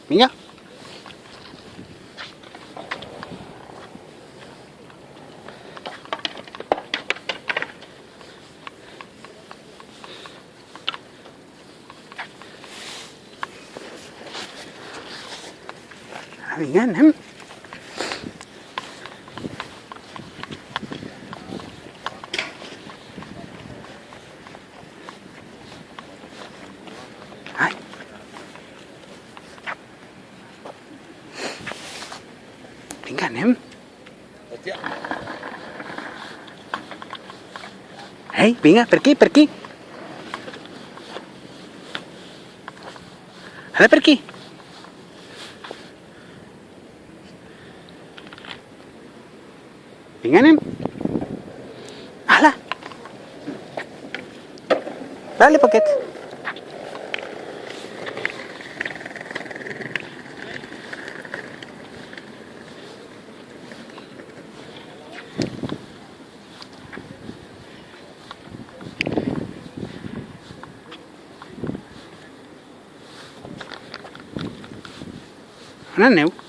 Vinga. Vinga, anem. Ai. Vinga, anem. Ei, vinga, per aquí, per aquí. Ara per aquí. Vinga, anem. Hala. Dale, Pocket. On aneu?